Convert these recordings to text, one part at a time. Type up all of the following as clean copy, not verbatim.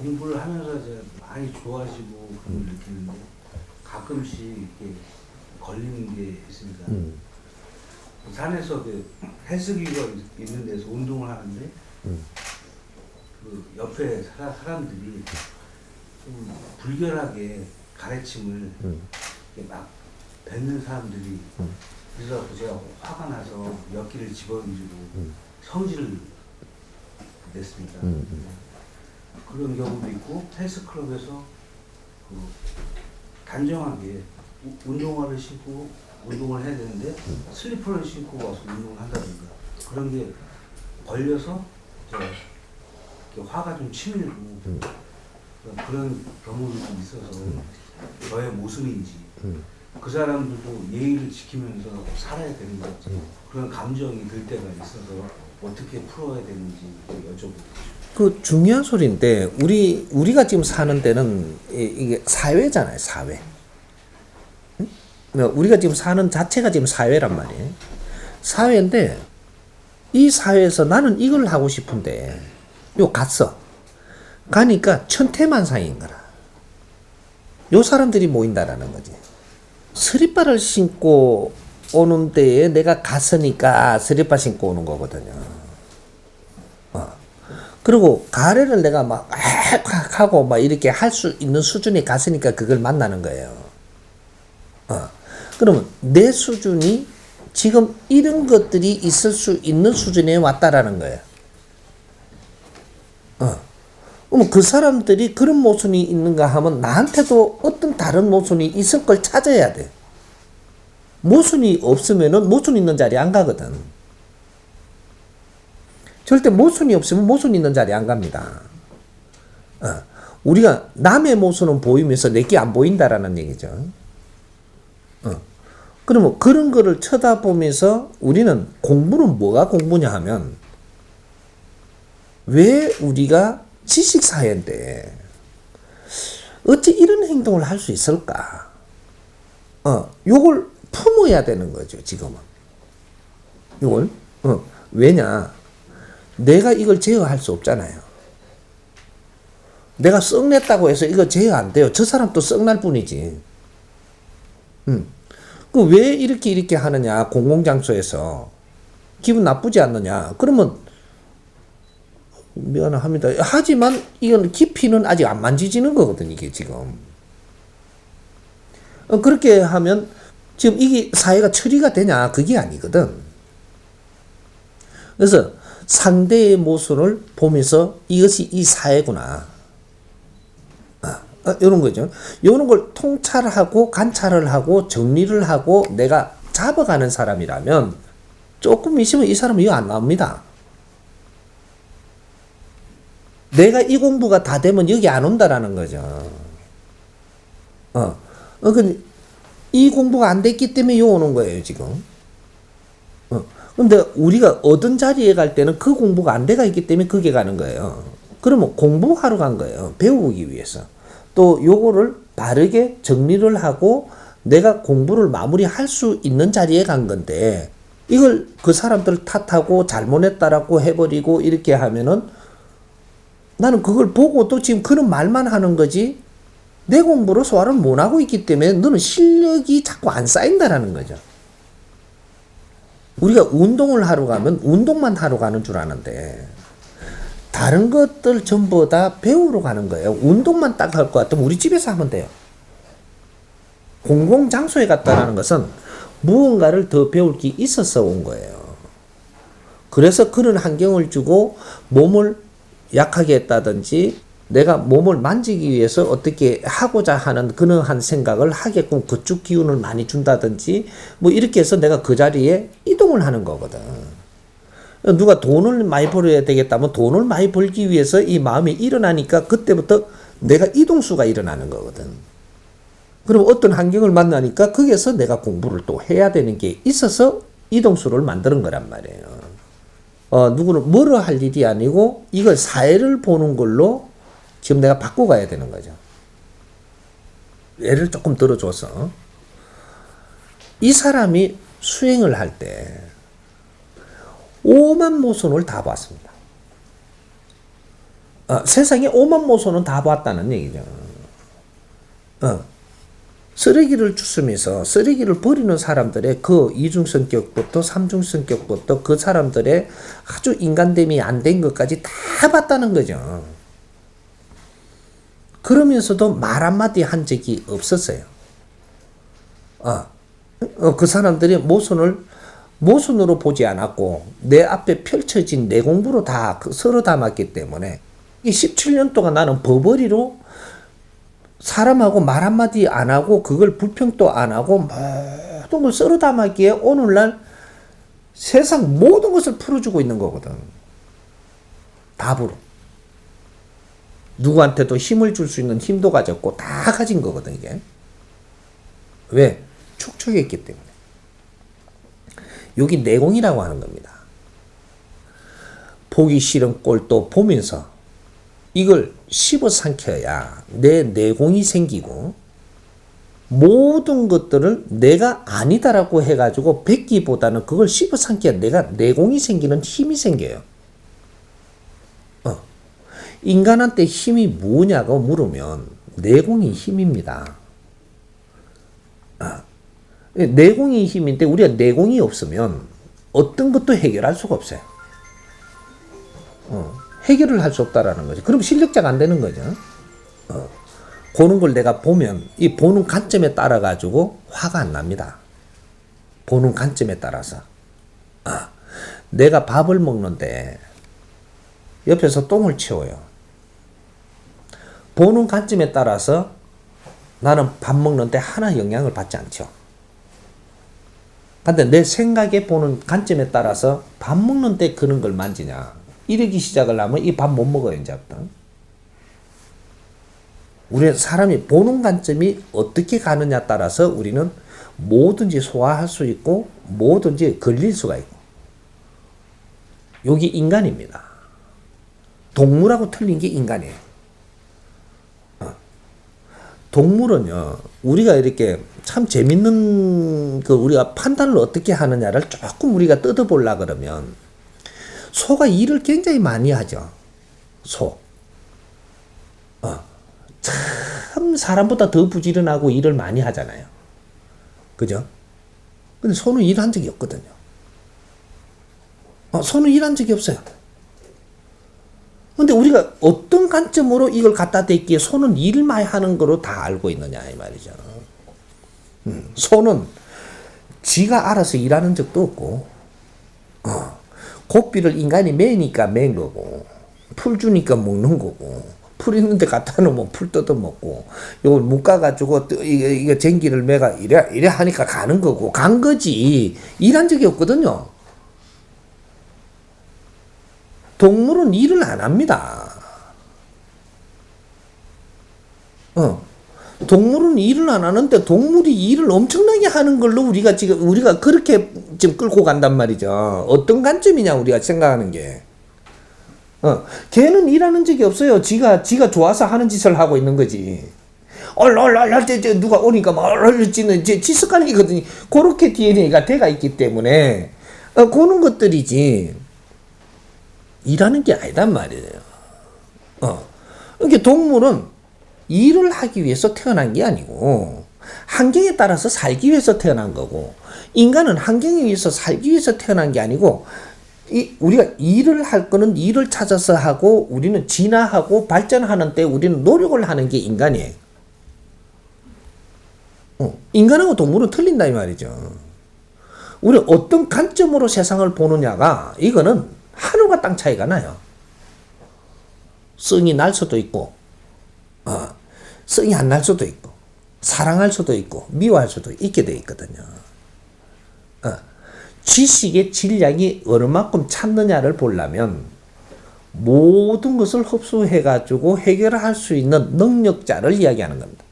공부를 하면서 이제 많이 좋아지고 그런 걸 느끼는데 가끔씩 이렇게 걸리는 게 있습니다. 산에서 그 헬스기가 있는 데서 운동을 하는데 그 옆에 사람들이 좀 불결하게 가르침을 이렇게 막 뱉는 사람들이 그래서 제가 화가 나서 몇 개를 집어던지고 성질을 냈습니다. 그런 경우도 있고 헬스클럽에서 그 단정하게 운동화를 신고 운동을 해야 되는데 슬리퍼를 신고 와서 운동을 한다든가 그런 게 걸려서 이렇게 화가 좀 치밀고 그런 경우도 좀 있어서 저의 모습인지 그 사람들도 예의를 지키면서 살아야 되는 건지 그런 감정이 들 때가 있어서 어떻게 풀어야 되는지 여쭤보고 그 중요한 소리인데 우리가 지금 사는 데는 이게 사회잖아요, 사회. 응? 우리가 지금 사는 자체가 지금 사회란 말이에요. 사회인데 이 사회에서 나는 이걸 하고 싶은데 갔어. 가니까 천태만상인 거라. 요 사람들이 모인다라는 거지. 스리퍼를 신고 오는 데에 내가 갔으니까 스리퍼 신고 오는 거거든요. 그리고 가래를 내가 막 하고 막 이렇게 할 수 있는 수준에 갔으니까 그걸 만나는 거예요. 그러면 내 수준이 지금 이런 것들이 있을 수 있는 수준에 왔다라는 거예요. 그럼 그 사람들이 그런 모순이 있는가 하면 나한테도 어떤 다른 모순이 있을 걸 찾아야 돼. 모순이 없으면은 모순 있는 자리에 안 가거든. 절대 모순이 없으면 모순 있는 자리에 안 갑니다. 우리가 남의 모순은 보이면서 내게 안 보인다라는 얘기죠. 그러면 그런 거를 쳐다보면서 우리는 공부는 뭐가 공부냐 하면 왜 우리가 지식사회인데 어찌 이런 행동을 할 수 있을까? 요걸 품어야 되는 거죠, 지금은. 요걸. 왜냐? 내가 이걸 제어할 수 없잖아요. 내가 썩냈다고 해서 이거 제어 안 돼요. 저 사람도 썩날 뿐이지. 그 왜 이렇게 하느냐, 공공장소에서. 기분 나쁘지 않느냐. 그러면, 미안합니다. 하지만 이건 깊이는 아직 안 만지지는 거거든, 이게 지금. 그렇게 하면, 지금 이게 사회가 처리가 되냐, 그게 아니거든. 그래서, 상대의 모습을 보면서 이것이 이 사회구나. 이런 거죠. 이런 걸 통찰하고 관찰을 하고 정리를 하고 내가 잡아가는 사람이라면 조금 있으면 이 사람은 이거 안 나옵니다. 내가 이 공부가 다 되면 여기 안 온다라는 거죠. 이 공부가 안 됐기 때문에 요 오는 거예요, 지금. 근데 우리가 얻은 자리에 갈 때는 그 공부가 안 돼가 있기 때문에 그게 가는 거예요. 그러면 공부하러 간 거예요. 배우기 위해서. 또 요거를 바르게 정리를 하고 내가 공부를 마무리할 수 있는 자리에 간 건데 이걸 그 사람들 탓하고 잘못했다라고 해버리고 이렇게 하면은 나는 그걸 보고 또 지금 그런 말만 하는 거지 내 공부를 소화를 못하고 있기 때문에 너는 실력이 자꾸 안 쌓인다라는 거죠. 우리가 운동을 하러 가면 운동만 하러 가는 줄 아는데 다른 것들 전부 다 배우러 가는 거예요. 운동만 딱 할 것 같으면 우리 집에서 하면 돼요. 공공장소에 갔다라는 것은 무언가를 더 배울 게 있어서 온 거예요. 그래서 그런 환경을 주고 몸을 약하게 했다든지 내가 몸을 만지기 위해서 어떻게 하고자 하는 그러한 생각을 하게끔 그쪽 기운을 많이 준다든지 뭐 이렇게 해서 내가 그 자리에 이동을 하는 거거든. 누가 돈을 많이 벌어야 되겠다면 돈을 많이 벌기 위해서 이 마음이 일어나니까 그때부터 내가 이동수가 일어나는 거거든. 그럼 어떤 환경을 만나니까 거기에서 내가 공부를 또 해야 되는 게 있어서 이동수를 만드는 거란 말이에요. 누구는 뭐로 할 일이 아니고 이걸 사회를 보는 걸로 지금 내가 바꿔가야 되는 거죠. 예를 조금 들어줘서 이 사람이 수행을 할 때 오만 모순을 다 봤습니다. 세상에 오만 모소는 다 봤다는 얘기죠. 쓰레기를 주스면서 쓰레기를 버리는 사람들의 그 이중성격부터 삼중성격부터 그 사람들의 아주 인간됨이 안 된 것까지 다 봤다는 거죠. 그러면서도 말 한마디 한 적이 없었어요. 그 사람들이 모순으로 보지 않았고 내 앞에 펼쳐진 내공부로 다 서로 담았기 때문에 이 17년 동안 나는 버버리로 사람하고 말 한마디 안 하고 그걸 불평도 안 하고 모든 걸 썰어 담았기에 오늘날 세상 모든 것을 풀어주고 있는 거거든. 답으로. 누구한테도 힘을 줄 수 있는 힘도 가졌고 다 가진 거거든 이게. 왜? 축적했기 때문에. 여기 내공이라고 하는 겁니다. 보기 싫은 꼴도 보면서 이걸 씹어삼켜야 내 내공이 생기고 모든 것들을 내가 아니다라고 해가지고 뱉기보다는 그걸 씹어삼켜야 내가 내공이 생기는 힘이 생겨요. 인간한테 힘이 뭐냐고 물으면 내공이 힘입니다. 내공이 힘인데 우리가 내공이 없으면 어떤 것도 해결할 수가 없어요. 해결을 할 수 없다라는 거죠. 그럼 실력자가 안 되는 거죠. 보는 걸 내가 보면 이 보는 관점에 따라 가지고 화가 안 납니다. 보는 관점에 따라서. 내가 밥을 먹는데 옆에서 똥을 치워요. 보는 관점에 따라서 나는 밥 먹는데 하나 영향을 받지 않죠. 근데 내 생각에 보는 관점에 따라서 밥 먹는데 그런 걸 만지냐. 이러기 시작을 하면 이 밥 못 먹어요, 이제부터. 우리 사람이 보는 관점이 어떻게 가느냐 따라서 우리는 뭐든지 소화할 수 있고 뭐든지 걸릴 수가 있고. 여기 인간입니다. 동물하고 틀린 게 인간이에요. 동물은요, 우리가 이렇게 참 재밌는 우리가 판단을 어떻게 하느냐를 조금 우리가 뜯어보려고 그러면 소가 일을 굉장히 많이 하죠. 소. 참 사람보다 더 부지런하고 일을 많이 하잖아요. 그죠? 근데 소는 일한 적이 없거든요. 소는 일한 적이 없어요. 근데 우리가 어떤 관점으로 이걸 갖다 댔기에 소는 일을 많이 하는 거로 다 알고 있느냐 이 말이죠. 소는 지가 알아서 일하는 적도 없고 고삐를 인간이 매니까 맨 거고 풀 주니까 먹는 거고 풀 있는데 갖다 놓으면 풀 뜯어 먹고 요걸 묶어가지고 이게 쟁기를 매가 이래 하니까 가는 거고 간 거지 일한 적이 없거든요. 동물은 일을 안 합니다. 동물은 일을 안 하는데 동물이 일을 엄청나게 하는 걸로 우리가 그렇게 지금 끌고 간단 말이죠. 어떤 관점이냐 우리가 생각하는 게. 걔는 일하는 적이 없어요. 지가 좋아서 하는 짓을 하고 있는 거지. 얼얼얼 누가 오니까 막 얼얼지는 지 습관이거든요. 그렇게 DNA가 돼가 있기 때문에 그런 것들이지. 일하는 게 아니단 말이에요. 그러니까 동물은 일을 하기 위해서 태어난 게 아니고 환경에 따라서 살기 위해서 태어난 거고 인간은 환경에 의해서 살기 위해서 태어난 게 아니고 우리가 일을 할 거는 일을 찾아서 하고 우리는 진화하고 발전하는 때 우리는 노력을 하는 게 인간이에요. 인간하고 동물은 틀린다 이 말이죠. 우리 어떤 관점으로 세상을 보느냐가 이거는 하늘과 땅 차이가 나요. 성이 날 수도 있고, 성이 안 날 수도 있고, 사랑할 수도 있고, 미워할 수도 있게 돼 있거든요. 지식의 질량이 어느 만큼 찾느냐를 보려면 모든 것을 흡수해가지고 해결할 수 있는 능력자를 이야기하는 겁니다.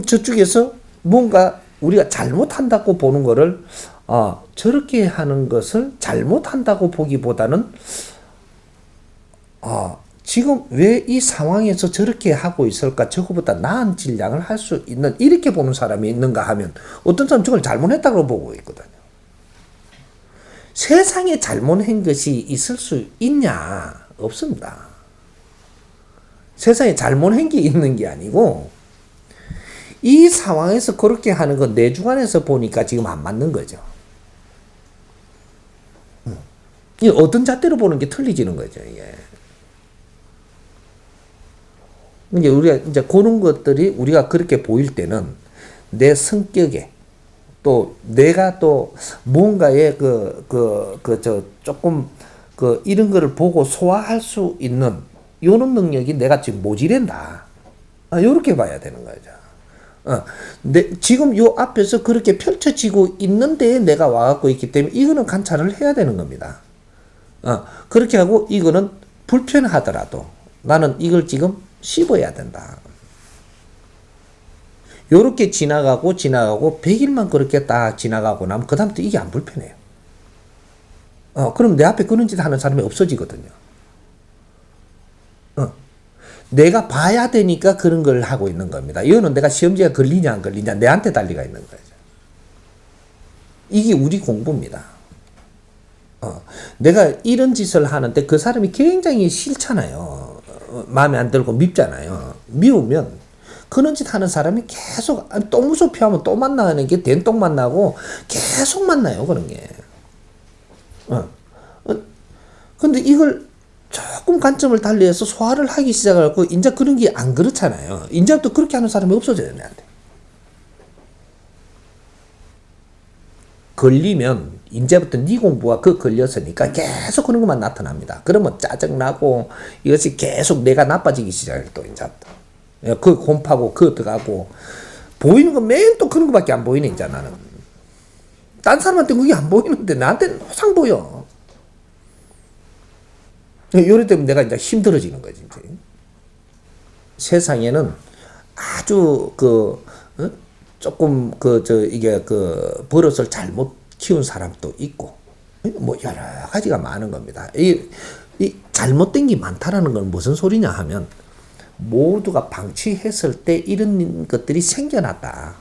저쪽에서 뭔가 우리가 잘못한다고 보는 거를 저렇게 하는 것을 잘못한다고 보기보다는 지금 왜 이 상황에서 저렇게 하고 있을까? 저거보다 나은 질량을 할 수 있는 이렇게 보는 사람이 있는가 하면 어떤 사람은 저걸 잘못했다고 보고 있거든요. 세상에 잘못한 것이 있을 수 있냐? 없습니다. 세상에 잘못한 게 있는 게 아니고 이 상황에서 그렇게 하는 건 내 주관에서 보니까 지금 안 맞는 거죠. 이 어떤 잣대로 보는 게 틀리지는 거죠, 이게. 이제 우리가 이제 그런 것들이 우리가 그렇게 보일 때는 내 성격에 또 내가 또 뭔가의 조금 이런 거를 보고 소화할 수 있는 요런 능력이 내가 지금 모자란다. 요렇게 봐야 되는 거죠. 지금 요 앞에서 그렇게 펼쳐지고 있는데 내가 와갖고 있기 때문에 이거는 관찰을 해야 되는 겁니다. 그렇게 하고 이거는 불편하더라도 나는 이걸 지금 씹어야 된다. 요렇게 지나가고 100일만 그렇게 딱 지나가고 나면 그 다음부터 이게 안 불편해요. 그럼 내 앞에 그런 짓 하는 사람이 없어지거든요. 내가 봐야 되니까 그런 걸 하고 있는 겁니다. 이거는 내가 시험지가 걸리냐 안 걸리냐 내한테 달리가 있는 거죠. 이게 우리 공부입니다. 내가 이런 짓을 하는데 그 사람이 굉장히 싫잖아요. 마음에 안 들고 밉잖아요. 미우면 그런 짓 하는 사람이 계속 똥 무소 피하면 또 만나는 게 된똥 만나고 계속 만나요. 그런 게. 근데 이걸 조금 관점을 달리해서 소화를 하기 시작하고 이제 그런 게 안 그렇잖아요. 이제부터 그렇게 하는 사람이 없어져야 내한테. 걸리면 이제부터 네 공부가 걸렸으니까 계속 그런 것만 나타납니다. 그러면 짜증나고 이것이 계속 내가 나빠지기 시작해 또 이제부터. 그 곰파고 들어가고 보이는 건 매일 또 그런 것밖에 안 보이네 이제 나는. 딴 사람한테 그게 안 보이는데 나한테는 항상 보여. 요래 때문에 내가 이제 힘들어지는 거지 이제. 세상에는 아주 조금 이게 버릇을 잘못 키운 사람도 있고 뭐 여러 가지가 많은 겁니다. 이 잘못된 게 많다라는 건 무슨 소리냐 하면 모두가 방치했을 때 이런 것들이 생겨났다.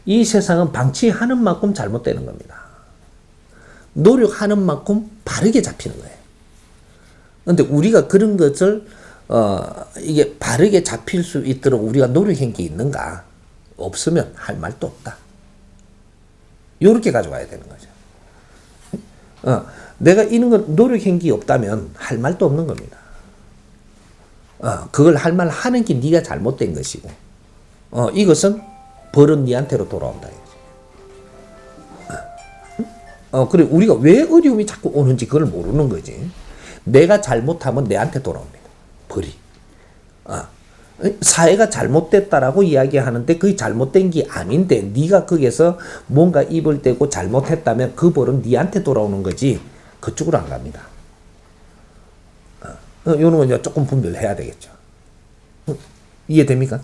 이 세상은 방치하는 만큼 잘못되는 겁니다. 노력하는 만큼 바르게 잡히는 거예요. 그런데 우리가 그런 것을 이게 바르게 잡힐 수 있도록 우리가 노력한 게 있는가? 없으면 할 말도 없다. 요렇게 가져와야 되는 거죠. 내가 이런 걸 노력한 게 없다면 할 말도 없는 겁니다. 그걸 할 말 하는 게 네가 잘못된 것이고, 이것은 벌은 네한테로 돌아온다. 그래 우리가 왜 어려움이 자꾸 오는지 그걸 모르는 거지. 내가 잘못하면 내한테 돌아옵니다. 벌이. 사회가 잘못됐다라고 이야기하는데 그게 잘못된 게 아닌데 네가 거기에서 뭔가 입을 대고 잘못했다면 그 벌은 네한테 돌아오는 거지 그쪽으로 안 갑니다. 요런 건 이제 조금 분별해야 되겠죠. 이해됩니까?